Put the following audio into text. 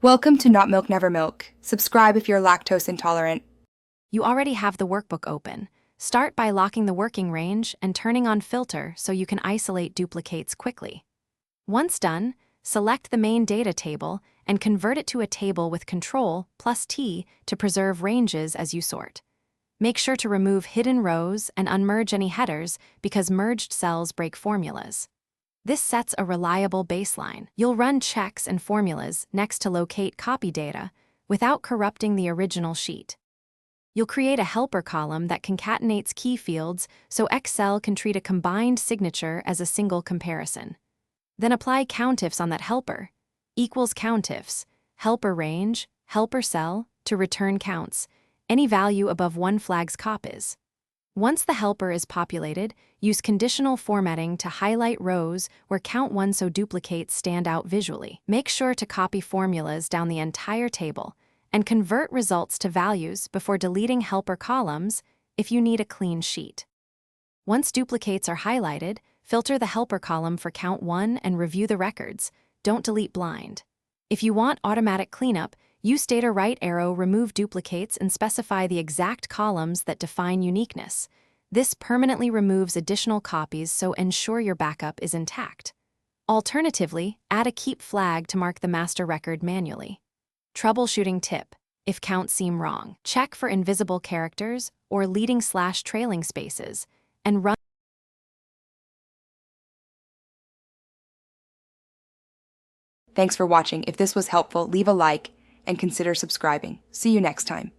Welcome to Not Milk Never Milk. Subscribe if you're lactose intolerant. You already have the workbook open. Start by locking the working range and turning on filter so you can isolate duplicates quickly. Once done, select the main data table and convert it to a table with Ctrl+T to preserve ranges as you sort. Make sure to remove hidden rows and unmerge any headers because merged cells break formulas. This sets a reliable baseline. You'll run checks and formulas next to locate copy data without corrupting the original sheet. You'll create a helper column that concatenates key fields so Excel can treat a combined signature as a single comparison. Then apply countifs on that helper. Equals countifs, helper range, helper cell, to return counts. Any value above one flags copies. Once the helper is populated, use conditional formatting to highlight rows where count 1 so duplicates stand out visually. Make sure to copy formulas down the entire table and convert results to values before deleting helper columns if you need a clean sheet. Once duplicates are highlighted, filter the helper column for count 1 and review the records. Don't delete blind. If you want automatic cleanup, use data right arrow, remove duplicates, and specify the exact columns that define uniqueness. This permanently removes additional copies, so ensure your backup is intact. Alternatively, add a keep flag to mark the master record manually. Troubleshooting tip: if counts seem wrong, check for invisible characters or leading/trailing spaces, and run. Thanks for watching. If this was helpful, leave a like and consider subscribing. See you next time.